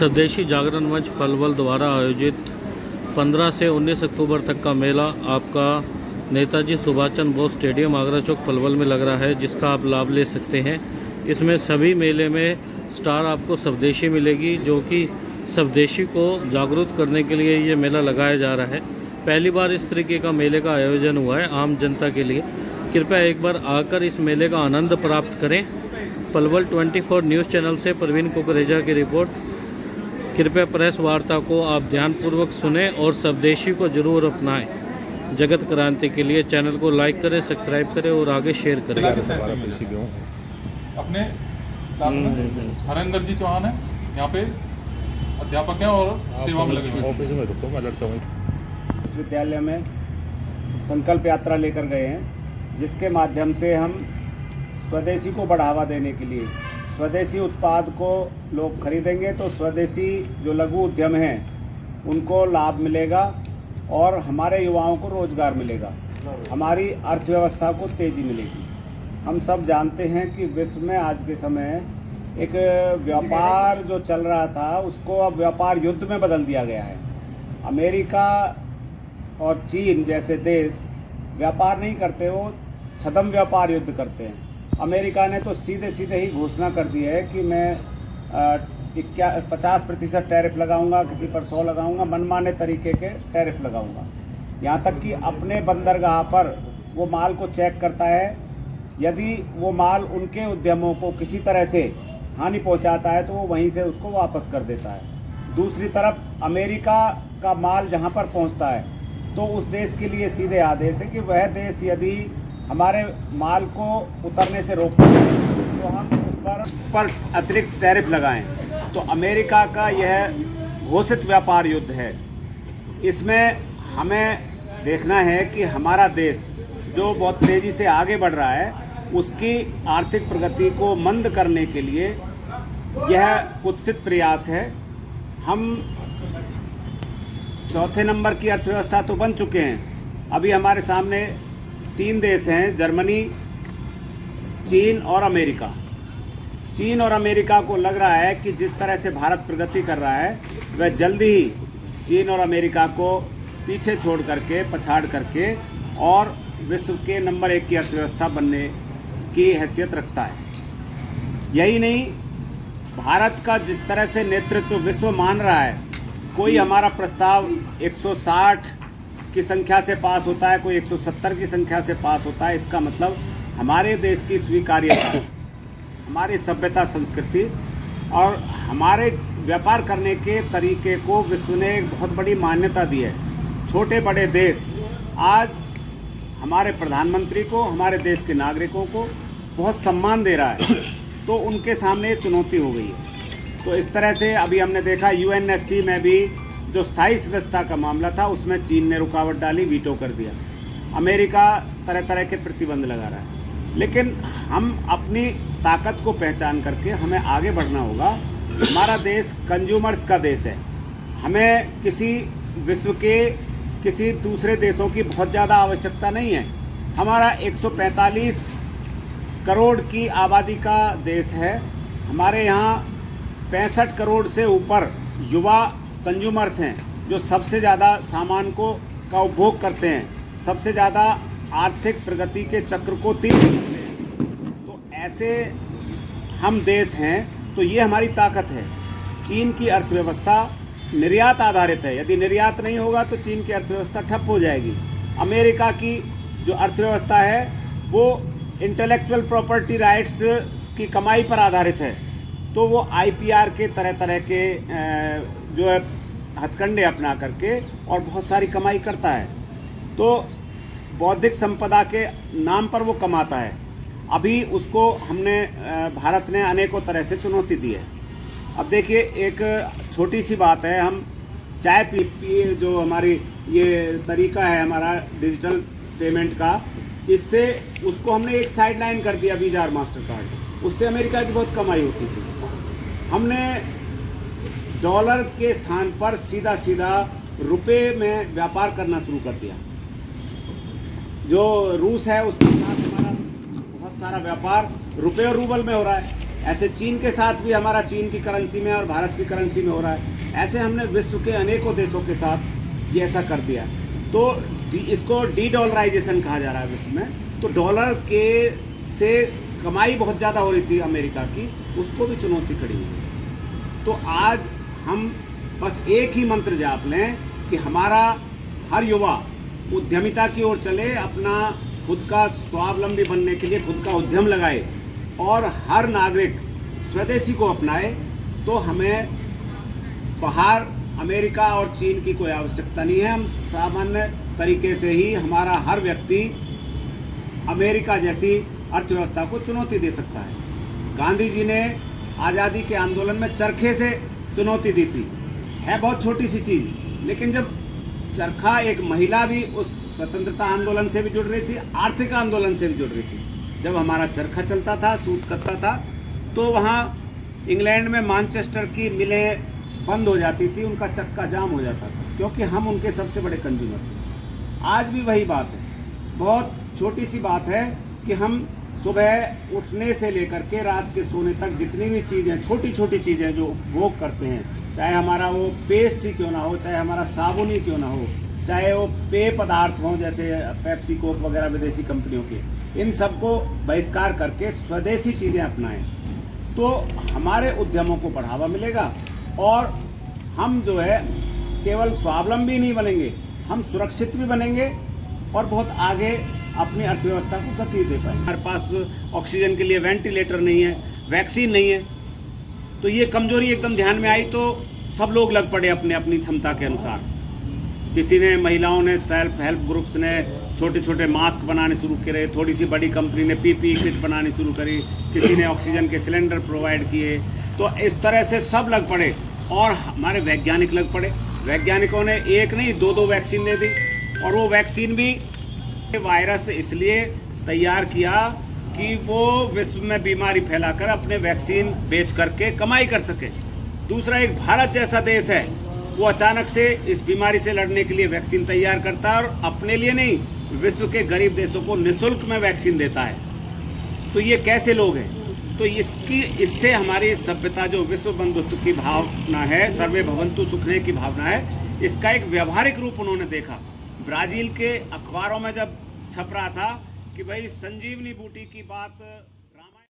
स्वदेशी जागरण मंच पलवल द्वारा आयोजित 15 से 19 अक्टूबर तक का मेला आपका नेताजी सुभाष चंद्र बोस स्टेडियम आगरा चौक पलवल में लग रहा है, जिसका आप लाभ ले सकते हैं। इसमें सभी मेले में स्टार आपको स्वदेशी मिलेगी, जो कि स्वदेशी को जागरूक करने के लिए ये मेला लगाया जा रहा है। पहली बार इस तरीके का मेले का आयोजन हुआ है आम जनता के लिए। कृपया एक बार आकर इस मेले का आनंद प्राप्त करें। पलवल 24 न्यूज़ चैनल से प्रवीण कुकरेजा की रिपोर्ट। कृपया प्रेस वार्ता को आप ध्यानपूर्वक सुनें और स्वदेशी को जरूर अपनाएं। जगत क्रांति के लिए चैनल को लाइक करें, सब्सक्राइब करें और आगे शेयर करें। अपने साथ में हरेंद्र जी चौहान है, यहाँ पे अध्यापक हैं और सेवा में लगे हुए। इस विद्यालय में संकल्प यात्रा लेकर गए हैं, जिसके माध्यम से हम स्वदेशी को बढ़ावा देने के लिए स्वदेशी उत्पाद को लोग खरीदेंगे तो स्वदेशी जो लघु उद्यम हैं उनको लाभ मिलेगा और हमारे युवाओं को रोजगार मिलेगा, हमारी अर्थव्यवस्था को तेजी मिलेगी। हम सब जानते हैं कि विश्व में आज के समय एक व्यापार जो चल रहा था उसको अब व्यापार युद्ध में बदल दिया गया है। अमेरिका और चीन जैसे देश व्यापार नहीं करते, वो छद्म व्यापार युद्ध करते हैं। अमेरिका ने तो सीधे सीधे ही घोषणा कर दी है कि मैं 50% टैरिफ लगाऊंगा, किसी पर 100 लगाऊंगा, मनमाने तरीके के टैरिफ लगाऊंगा। यहाँ तक कि अपने बंदरगाह पर वो माल को चेक करता है, यदि वो माल उनके उद्यमों को किसी तरह से हानि पहुँचाता है तो वो वहीं से उसको वापस कर देता है। दूसरी तरफ अमेरिका का माल जहाँ पर पहुँचता है तो उस देश के लिए सीधे आदेश है कि वह देश यदि हमारे माल को उतरने से रोकता है तो हम उस पर अतिरिक्त टैरिफ लगाएं। तो अमेरिका का यह घोषित व्यापार युद्ध है। इसमें हमें देखना है कि हमारा देश जो बहुत तेज़ी से आगे बढ़ रहा है उसकी आर्थिक प्रगति को मंद करने के लिए यह कुत्सित प्रयास है। हम चौथे नंबर की अर्थव्यवस्था तो बन चुके हैं। अभी हमारे सामने 3 देश हैं, जर्मनी, चीन और अमेरिका। चीन और अमेरिका को लग रहा है कि जिस तरह से भारत प्रगति कर रहा है वह जल्दी ही चीन और अमेरिका को पीछे छोड़ करके, पछाड़ करके और विश्व के नंबर 1 की अर्थव्यवस्था बनने की हैसियत रखता है। यही नहीं, भारत का जिस तरह से नेतृत्व विश्व मान रहा है, कोई हमारा प्रस्ताव 160 की संख्या से पास होता है, कोई 170 की संख्या से पास होता है। इसका मतलब हमारे देश की स्वीकार्यता, हमारी सभ्यता, संस्कृति और हमारे व्यापार करने के तरीके को विश्व ने एक बहुत बड़ी मान्यता दी है। छोटे बड़े देश आज हमारे प्रधानमंत्री को, हमारे देश के नागरिकों को बहुत सम्मान दे रहा है, तो उनके सामने चुनौती हो गई है। तो इस तरह से अभी हमने देखा यूएनएससी में भी जो स्थायी सदस्यता का मामला था उसमें चीन ने रुकावट डाली, वीटो कर दिया। अमेरिका तरह तरह के प्रतिबंध लगा रहा है। लेकिन हम अपनी ताकत को पहचान करके हमें आगे बढ़ना होगा। हमारा देश कंज्यूमर्स का देश है। हमें किसी विश्व के किसी दूसरे देशों की बहुत ज़्यादा आवश्यकता नहीं है। हमारा 145 करोड़ की आबादी का देश है। हमारे यहाँ 65 करोड़ से ऊपर युवा कंज्यूमर्स हैं जो सबसे ज़्यादा सामान का उपभोग करते हैं, सबसे ज़्यादा आर्थिक प्रगति के चक्र को तीव्र करते हैं। तो ऐसे हम देश हैं, तो ये हमारी ताकत है। चीन की अर्थव्यवस्था निर्यात आधारित है। यदि निर्यात नहीं होगा तो चीन की अर्थव्यवस्था ठप हो जाएगी। अमेरिका की जो अर्थव्यवस्था है वो इंटेलेक्चुअल प्रॉपर्टी राइट्स की कमाई पर आधारित है, तो वो IPR के तरह तरह के जो है हथकंडे अपना करके और बहुत सारी कमाई करता है। तो बौद्धिक संपदा के नाम पर वो कमाता है। अभी उसको भारत ने अनेकों तरह से चुनौती दी है। अब देखिए, एक छोटी सी बात है, हम चाय पी जो हमारी ये तरीका है हमारा डिजिटल पेमेंट का, इससे उसको हमने एक साइड लाइन कर दिया, वीजा और मास्टर कार्ड। उससे अमेरिका की बहुत कमाई होती थी। हमने डॉलर के स्थान पर सीधा सीधा रुपए में व्यापार करना शुरू कर दिया। जो रूस है उसके साथ हमारा बहुत सारा व्यापार रुपए और रूबल में हो रहा है। ऐसे चीन के साथ भी हमारा चीन की करेंसी में और भारत की करेंसी में हो रहा है। ऐसे हमने विश्व के अनेकों देशों के साथ ये ऐसा कर दिया। तो इसको डी डॉलराइजेशन कहा जा रहा है विश्व में। तो डॉलर के से कमाई बहुत ज़्यादा हो रही थी अमेरिका की, उसको भी चुनौती खड़ी हुई। तो आज हम बस एक ही मंत्र जाप लें कि हमारा हर युवा उद्यमिता की ओर चले, अपना खुद का स्वावलंबी बनने के लिए खुद का उद्यम लगाए और हर नागरिक स्वदेशी को अपनाए। तो हमें बाहर अमेरिका और चीन की कोई आवश्यकता नहीं है। हम सामान्य तरीके से ही हमारा हर व्यक्ति अमेरिका जैसी अर्थव्यवस्था को चुनौती दे सकता है। गांधी जी ने आज़ादी के आंदोलन में चरखे से चुनौती दी थी। है बहुत छोटी सी चीज़, लेकिन जब चरखा, एक महिला भी उस स्वतंत्रता आंदोलन से भी जुड़ रही थी, आर्थिक आंदोलन से भी जुड़ रही थी। जब हमारा चरखा चलता था, सूत करता था, तो वहाँ इंग्लैंड में मैनचेस्टर की मिलें बंद हो जाती थी, उनका चक्का जाम हो जाता था, क्योंकि हम उनके सबसे बड़े कंज्यूमर थे। आज भी वही बात है। बहुत छोटी सी बात है कि हम सुबह उठने से लेकर के रात के सोने तक जितनी भी चीज़ें, छोटी छोटी चीज़ें जो उपभोग करते हैं, चाहे हमारा वो पेस्ट ही क्यों ना हो, चाहे हमारा साबुन ही क्यों ना हो, चाहे वो पेय पदार्थ हों जैसे पेप्सी कोक वगैरह विदेशी कंपनियों के, इन सबको बहिष्कार करके स्वदेशी चीज़ें अपनाएं, तो हमारे उद्यमों को बढ़ावा मिलेगा और हम जो है केवल स्वावलंबी नहीं बनेंगे, हम सुरक्षित भी बनेंगे और बहुत आगे अपनी अर्थव्यवस्था को गति दे पाएंगे। हमारे पास ऑक्सीजन के लिए वेंटिलेटर नहीं है, वैक्सीन नहीं है, तो ये कमजोरी एकदम ध्यान में आई तो सब लोग लग पड़े अपने अपनी क्षमता के अनुसार। किसी ने, महिलाओं ने, सेल्फ हेल्प ग्रुप्स ने छोटे छोटे मास्क बनाने शुरू करे, थोड़ी सी बड़ी कंपनी ने पीपीई किट बनानी शुरू करी, किसी ने ऑक्सीजन के सिलेंडर प्रोवाइड किए। तो इस तरह से सब लग पड़े और हमारे वैज्ञानिक लग पड़े। वैज्ञानिकों ने एक नहीं दो वैक्सीन दे दी, और वो वैक्सीन भी वायरस इसलिए तैयार किया कि वो विश्व में बीमारी फैलाकर अपने वैक्सीन बेच करके कमाई कर सके। दूसरा, एक भारत जैसा देश है, वो अचानक से इस बीमारी से लड़ने के लिए वैक्सीन तैयार करता है और अपने लिए नहीं, विश्व के गरीब देशों को निःशुल्क में वैक्सीन देता है। तो ये कैसे लोग हैं? तो इससे हमारी सभ्यता जो विश्व बंधुत्व की भावना है, सर्वे भवन्तु सुखिनः की भावना है, इसका एक व्यवहारिक रूप उन्होंने देखा। ब्राजील के अखबारों में जब छप रहा था कि भाई संजीवनी बूटी की बात